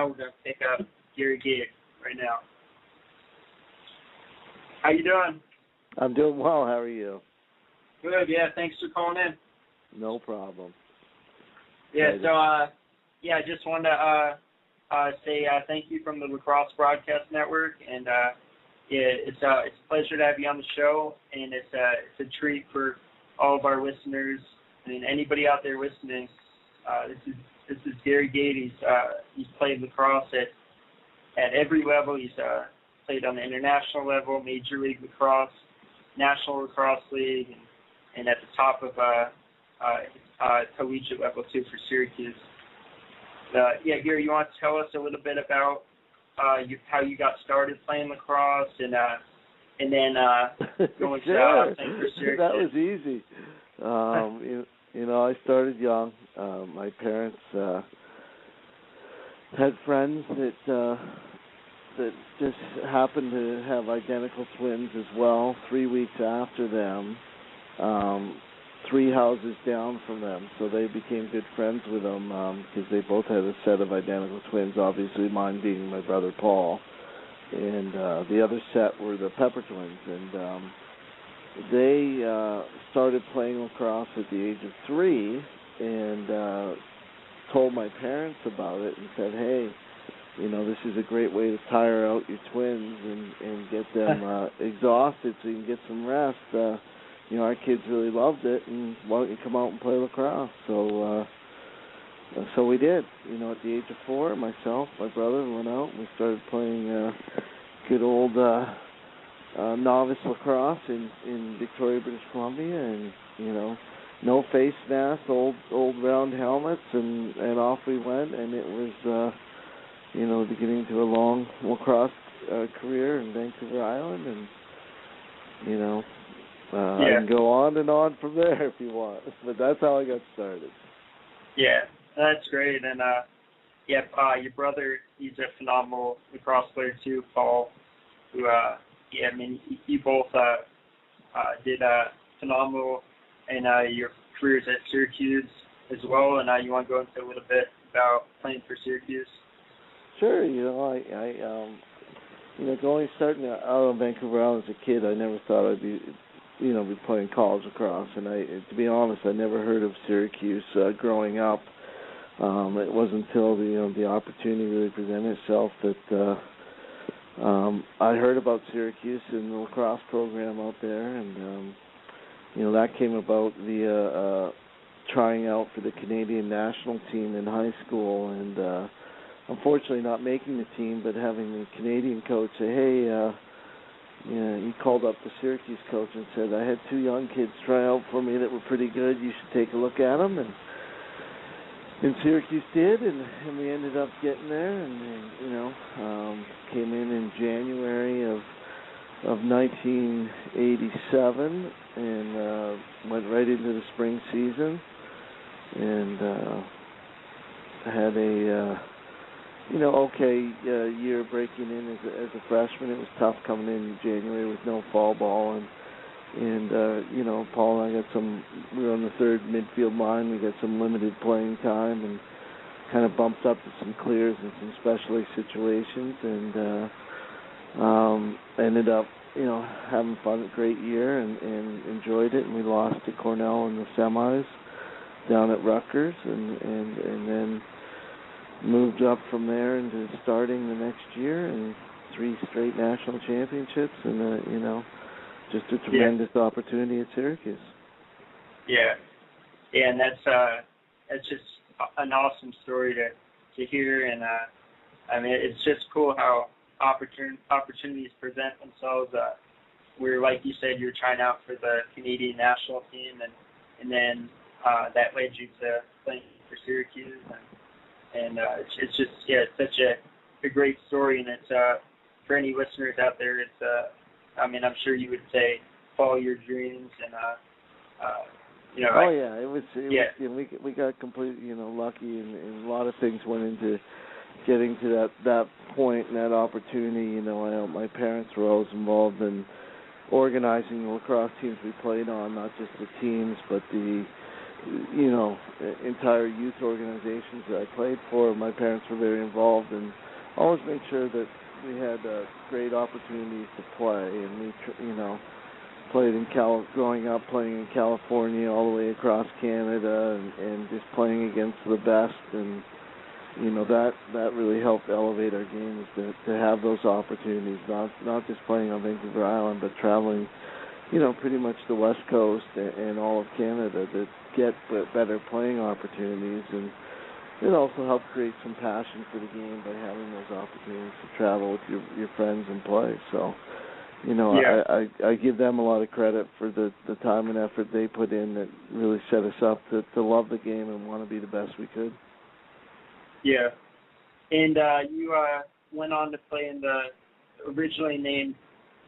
now we're going to pick up Gary Gait right now. How you doing? I'm doing well. How are you? Good, yeah. Thanks for calling in. No problem. Yeah, so, I just wanted to say thank you from the Lacrosse Broadcast Network, and it's a pleasure to have you on the show, and it's a treat for all of our listeners. I mean, anybody out there listening, this is Gary Gait. He's played lacrosse at every level. He's played on the international level, Major League Lacrosse, National Lacrosse League, and at the top of collegiate level too for Syracuse. Gary, you want to tell us a little bit about how you got started playing lacrosse, and then going sure. to playing for Syracuse? That was easy. I started young. My parents had friends that just happened to have identical twins as well. 3 weeks after them, 3 houses down from them, so they became good friends with them because they both had a set of identical twins, obviously mine being my brother Paul, and the other set were the Pepper twins, and they started playing lacrosse at the age of 3 and told my parents about it and said, hey, this is a great way to tire out your twins and get them exhausted so you can get some rest. Our kids really loved it, and why don't you come out and play lacrosse? So we did. At the age of 4, myself, my brother went out, and we started playing good old novice lacrosse in Victoria, British Columbia, and, no face masks, old round helmets, and off we went, and it was, the beginning to a long lacrosse career in Vancouver Island, and, I can go on and on from there if you want, but that's how I got started. Yeah, that's great. And your brother, he's a phenomenal lacrosse player too, Paul. Who, you both did phenomenal in your careers at Syracuse as well. And you want to go into a little bit about playing for Syracuse? Sure. Starting out of Vancouver Island as a kid, I never thought I'd be playing college lacrosse, and to be honest, I never heard of Syracuse growing up. It wasn't until the opportunity really presented itself that I heard about Syracuse and the lacrosse program out there, and that came about via trying out for the Canadian national team in high school, and unfortunately not making the team, but having the Canadian coach say, hey, he called up the Syracuse coach and said, I had 2 young kids try out for me that were pretty good. You should take a look at them. And Syracuse did, and we ended up getting there, and came in January of 1987 and went right into the spring season, and had a year breaking in as a freshman. It was tough coming in January with no fall ball, and Paul and I we were on the third midfield line. We got some limited playing time and kind of bumped up to some clears and some specialty situations, and ended up having fun, a great year, and enjoyed it. And we lost to Cornell in the semis down at Rutgers, and then moved up from there into starting the next year, and 3 straight national championships, and just a tremendous opportunity at Syracuse. Yeah, and that's just an awesome story to hear, and it's just cool how opportunities present themselves. Where, like you said, you're trying out for the Canadian national team, and then that led you to playing for Syracuse, and it's just it's such a great story, and it's for any listeners out there, it's I'm sure you would say follow your dreams, and it was we got completely lucky, and a lot of things went into getting to that point and that opportunity. My parents were always involved in organizing the lacrosse teams we played on, not just the teams, but the entire youth organizations that I played for. My parents were very involved and always made sure that we had great opportunities to play. And we, played in growing up playing in California all the way across Canada and just playing against the best. And that really helped elevate our game, is to have those opportunities, not just playing on Vancouver Island, but traveling, pretty much the West Coast and all of Canada to get better playing opportunities. And it also helped create some passion for the game by having those opportunities to travel with your friends and play. So, I give them a lot of credit for the time and effort they put in that really set us up to love the game and want to be the best we could. Yeah. And you went on to play in the originally named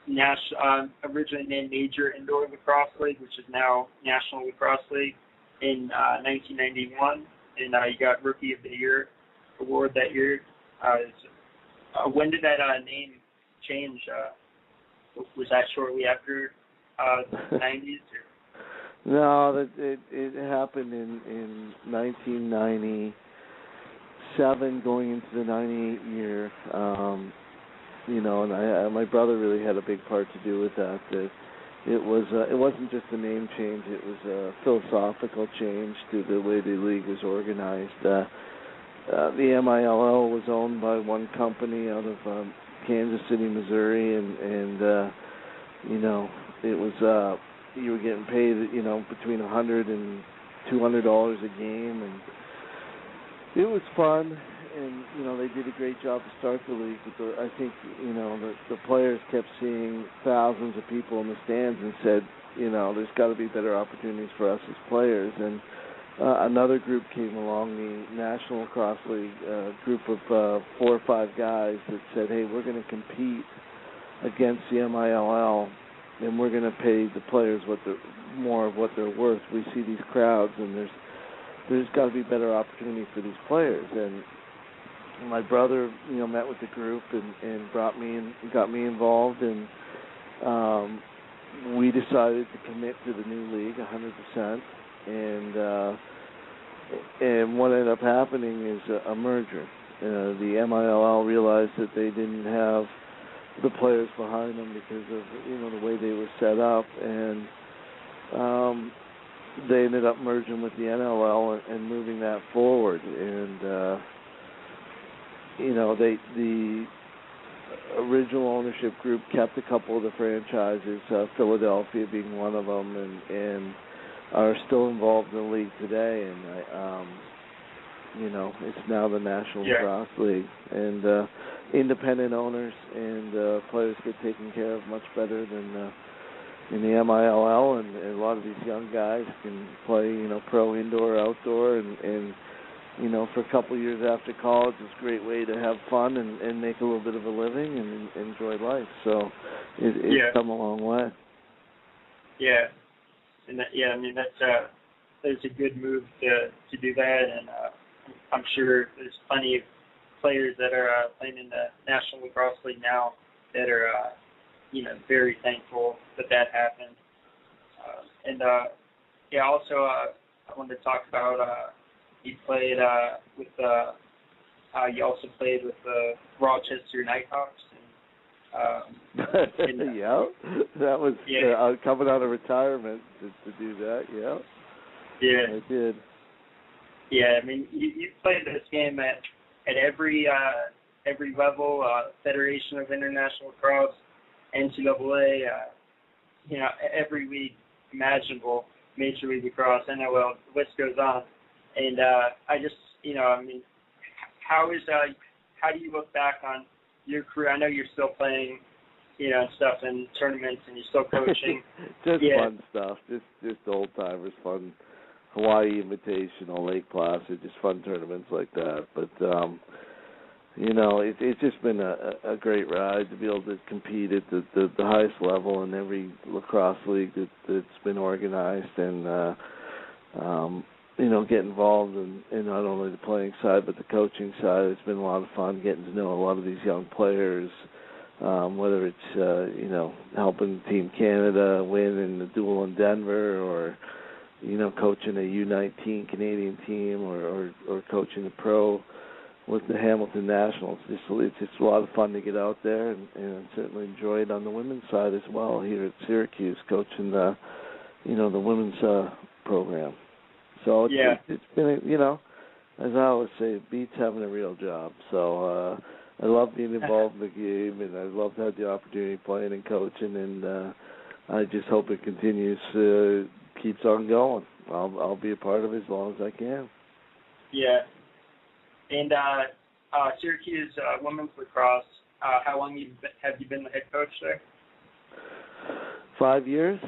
Major Indoor Lacrosse League, which is now National Lacrosse League, in 1991, and you got Rookie of the Year award that year. When did that name change? Was that shortly after the 90s? Or? No, it happened in 1997, going into the 98 year. And my brother really had a big part to do with that. It wasn't just a name change; it was a philosophical change to the way the league was organized. The MILL was owned by one company out of Kansas City, Missouri, and it was you were getting paid between $100 and $200 a game, and it was fun. And they did a great job to start the league, but I think the players kept seeing thousands of people in the stands and said, there's got to be better opportunities for us as players. And another group came along, the National Lacrosse League, group of 4 or 5 guys that said, hey, we're going to compete against the MILL, and we're going to pay the players more of what they're worth. We see these crowds, and there's got to be better opportunity for these players. And my brother, met with the group and brought me in, got me involved, and we decided to commit to the new league 100%. And what ended up happening is a merger. The MILL realized that they didn't have the players behind them because of the way they were set up, and they ended up merging with the NLL and moving that forward. And the original ownership group kept a couple of the franchises, Philadelphia being one of them, and are still involved in the league today. And it's now the National Lacrosse League, and independent owners and players get taken care of much better than in the MILL, and a lot of these young guys can play, pro, indoor, outdoor, and for a couple of years after college, it's a great way to have fun and make a little bit of a living and enjoy life. So it's come a long way. Yeah, and that's a good move to do that, and I'm sure there's plenty of players that are playing in the National Lacrosse League now that are very thankful that happened. Also I wanted to talk about you played with you also played with the Rochester Nighthawks. Yeah, that was coming out of retirement to do that. Yeah, I did. Yeah, I mean, you played this game at every level, Federation of International Lacrosse, NCAA, every league imaginable, Major League Lacrosse, NLL, the list goes on. And I just, how do you look back on your career? I know you're still playing, stuff in tournaments, and you're still coaching. Just fun stuff, just old timers, fun. Hawaii Invitational, Lake Placid, just fun tournaments like that. But it's just been a great ride to be able to compete at the highest level in every lacrosse league that's been organized, and get involved in not only the playing side but the coaching side. It's been a lot of fun getting to know a lot of these young players, whether it's helping Team Canada win in the duel in Denver, or coaching a U19 Canadian team or coaching a pro with the Hamilton Nationals. It's just a lot of fun to get out there, and certainly enjoy it on the women's side as well here at Syracuse, coaching the women's program. So it's been, as I always say, it beats having a real job. So I love being involved in the game, and I love to have the opportunity playing and coaching, and I just hope it continues, keeps on going. I'll be a part of it as long as I can. Yeah. And Syracuse women's lacrosse, how long have you been the head coach there? 5 years.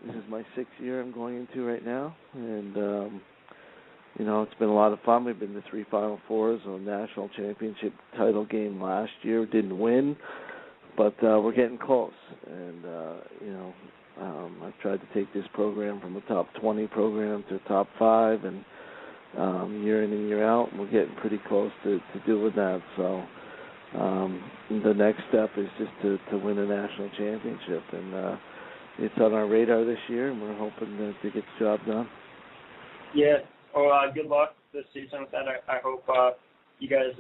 This is my 6th year I'm going into right now, and it's been a lot of fun. We've been to 3 Final Fours, a national championship title game last year. Didn't win, but we're getting close. And I've tried to take this program from a top 20 program to a top 5, and year in and year out, and we're getting pretty close to doing that. So the next step is just to win a national championship, and it's on our radar this year, and we're hoping to get the job done. Yeah. Well, good luck this season with that. I hope you guys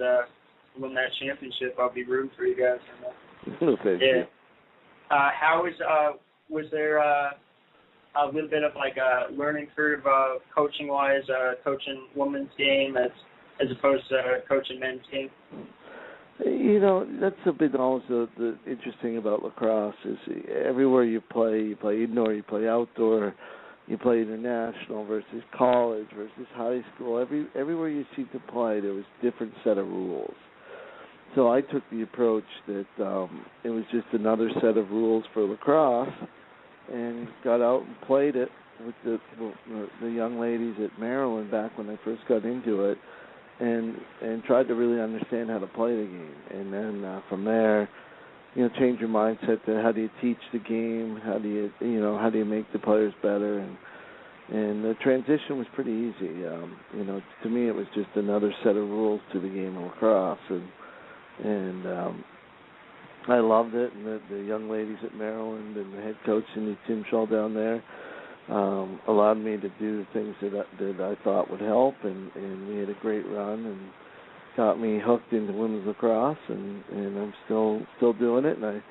win that championship. I'll be rooting for you guys. Okay. Yeah. Was there a little bit of like a learning curve coaching-wise, coaching women's game as opposed to coaching men's game? That's a bit also the interesting about lacrosse is everywhere you play indoor, you play outdoor, you play international versus college versus high school. Everywhere you seem to play, there was a different set of rules. So I took the approach that it was just another set of rules for lacrosse, and got out and played it with the young ladies at Maryland back when I first got into it, and tried to really understand how to play the game. And then from there, change your mindset to how do you teach the game, how do you make the players better, and the transition was pretty easy. To me it was just another set of rules to the game of lacrosse, and I loved it, and the young ladies at Maryland and the head coach and Tim Shaw down there allowed me to do things that I thought would help, and we had a great run and got me hooked into women's lacrosse, and I'm still doing it, and I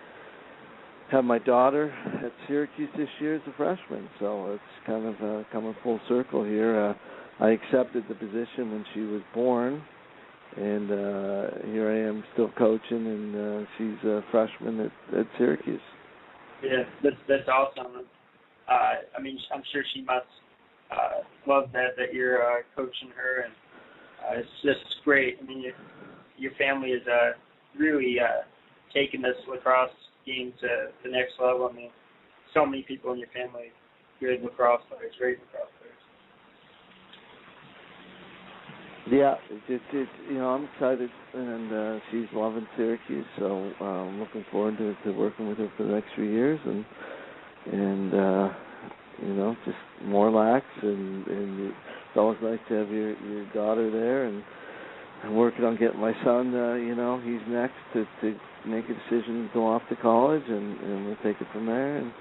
have my daughter at Syracuse this year as a freshman, so it's kind of coming full circle here. I accepted the position when she was born, and here I am still coaching, and she's a freshman at Syracuse. Yeah, that's awesome. I'm sure she must love that you're coaching her, and it's just great. Your family is really taking this lacrosse game to the next level. So many people in your family, good lacrosse players, great lacrosse players. Yeah, I'm excited, and she's loving Syracuse, so I'm looking forward to working with her for the next few years, and just more lax, and it's always nice to have your daughter there, and I'm working on getting my son, he's next to make a decision to go off to college, and we'll take it from there, and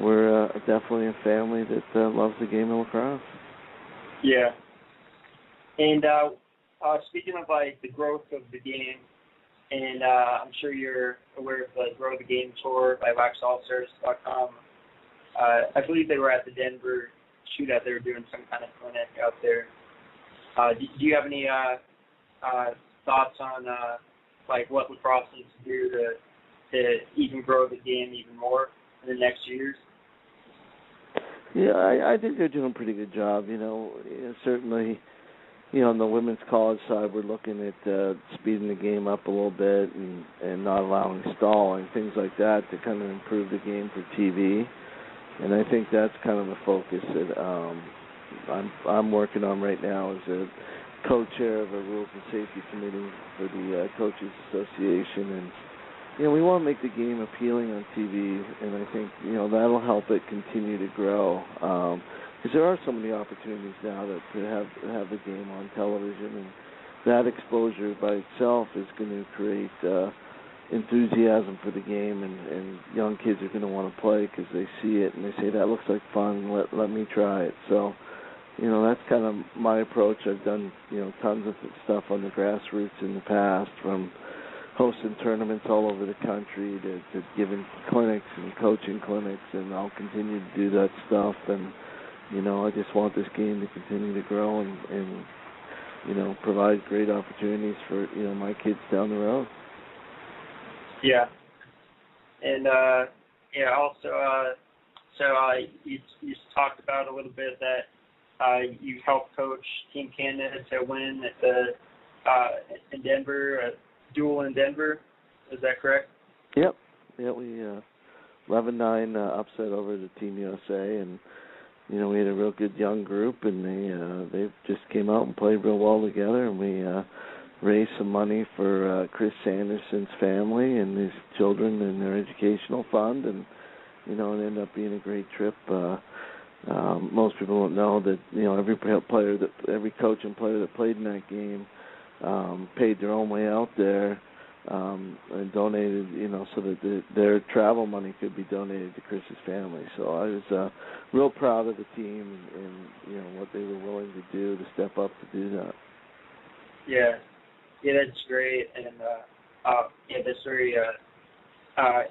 we're definitely a family that loves the game of lacrosse. Yeah. And speaking of the growth of the game, and I'm sure you're aware of the Grow the Game tour by LacrosseAllStars.com. I believe they were at the Denver shootout. They were doing some kind of clinic out there. Do you have any thoughts on what lacrosse needs to do to even grow the game even more in the next years? Yeah, I think they're doing a pretty good job. Certainly. On the women's college side, we're looking at speeding the game up a little bit and not allowing stalling, things like that, to kind of improve the game for TV. And I think that's kind of the focus that I'm working on right now as a co-chair of a Rules and Safety Committee for the Coaches Association. And, we want to make the game appealing on TV, and I think, that'll help it continue to grow. Because there are so many opportunities now to have the game on television, and that exposure by itself is going to create enthusiasm for the game, and young kids are going to want to play because they see it and they say, that looks like fun, let me try it. So, that's kind of my approach. I've done, tons of stuff on the grassroots in the past, from hosting tournaments all over the country to giving clinics and coaching clinics, and I'll continue to do that stuff. And, I just want this game to continue to grow and provide great opportunities for, my kids down the road. Yeah. And, also, you talked about a little bit that you helped coach Team Canada to win at the in Denver, duel in Denver. Is that correct? Yep. Yeah, we 11-9 upset over the Team USA, and we had a real good young group, and they just came out and played real well together, and we raised some money for Chris Sanderson's family and his children and their educational fund, and it ended up being a great trip. Most people don't know that every coach and player that played in that game paid their own way out there and donated, so that their travel money could be donated to Chris's family. So I was real proud of the team and what they were willing to do to step up to do that. Yeah, that's great, and that's very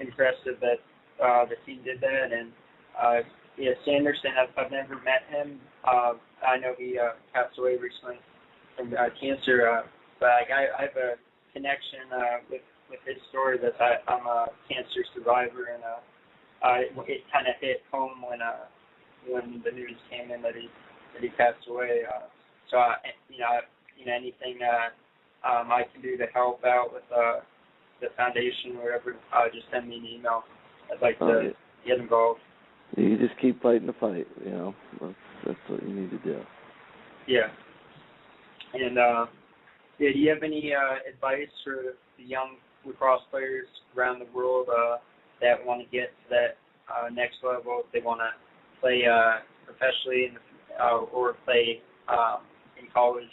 impressive that the team did that. And Sanderson, I've never met him. I know he passed away recently from cancer, but I have a connection with his story that I'm a cancer survivor, and it kind of hit home when the news came in that he passed away. So anything I can do to help out with the foundation or whatever, just send me an email. I'd like to get involved. You just keep fighting the fight. That's what you need to do. Yeah. And do you have any advice for the young lacrosse players around the world that want to get to that next level? If they want to play professionally or play in college?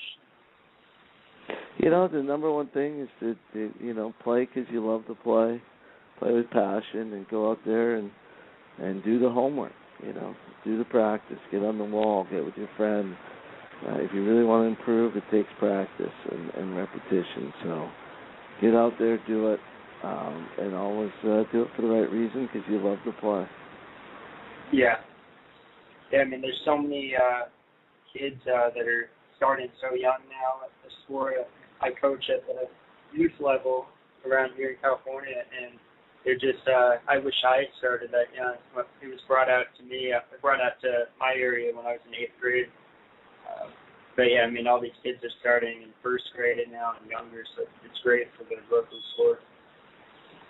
The number one thing is to play because you love to play with passion, and go out there and do the homework. Do the practice, get on the wall, get with your friends. If you really want to improve, it takes practice and repetition. So get out there, do it, and always do it for the right reason, because you love to play. Yeah. There's so many kids that are starting so young now at the sport. I coach at the youth level around here in California, and they're just, I wish I had started that young. It was brought out to my area when I was in 8th grade. But all these kids are starting in 1st grade now and younger, so it's great for the local sport.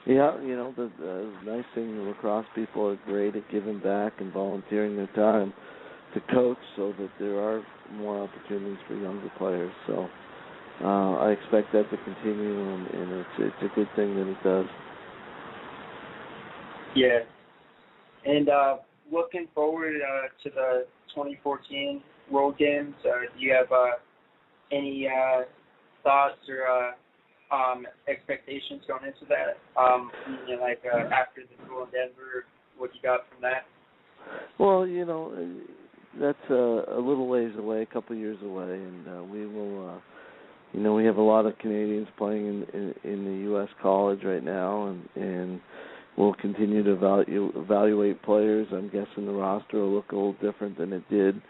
Yeah, the nice thing, the lacrosse people are great at giving back and volunteering their time to coach, so that there are more opportunities for younger players. So I expect that to continue, and it's a good thing that it does. Yeah. And looking forward to the 2014 World Games, do you have any thoughts or expectations going into that? After the duel in Denver, what you got from that? Well, that's a little ways away, a couple of years away, and we will. We have a lot of Canadians playing in the U.S. college right now, and we'll continue to evaluate players. I'm guessing the roster will look a little different than it did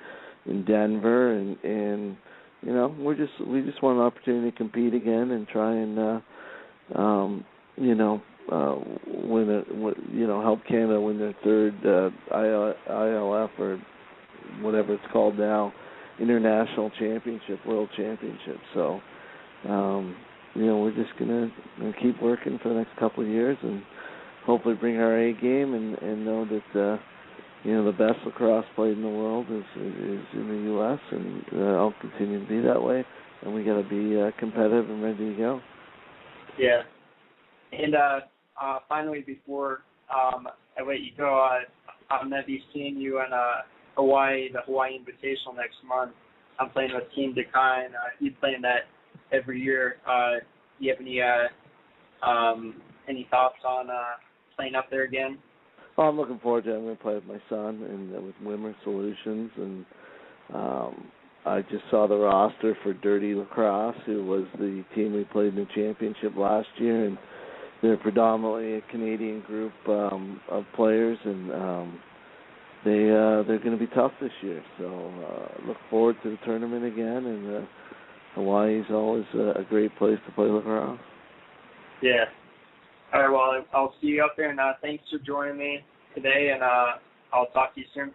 in Denver, and we just want an opportunity to compete again and try and help Canada win their 3rd ILF or whatever it's called now, international championship, world championship. So we're just gonna keep working for the next couple of years and hopefully bring our A game and know that the best lacrosse played in the world is in the U.S., and I'll continue to be that way. And we got to be competitive and ready to go. Yeah. And finally, before I let you go, I'm going to be seeing you in Hawaii, the Hawaii Invitational next month. I'm playing with Team Decline. You playing that every year. Do you have any any thoughts on playing up there again? Oh, I'm looking forward to it. I'm going to play with my son and with Wimmer Solutions, and I just saw the roster for Dirty Lacrosse, who was the team we played in the championship last year, and they're predominantly a Canadian group of players, and they're going to be tough this year. So look forward to the tournament again, and Hawaii is always a great place to play lacrosse. Yeah. All right, well, I'll see you out there, and thanks for joining me today, and I'll talk to you soon.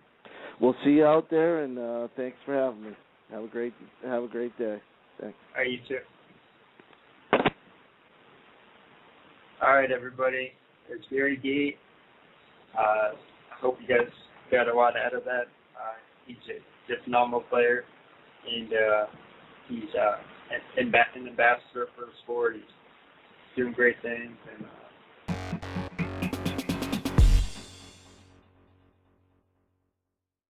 We'll see you out there, and thanks for having me. Have a great day. Thanks. All right, you too. All right, everybody. There's Gary Gait. I hope you guys got a lot out of that. He's a phenomenal player, and he's an ambassador for the sport. He's doing great things, and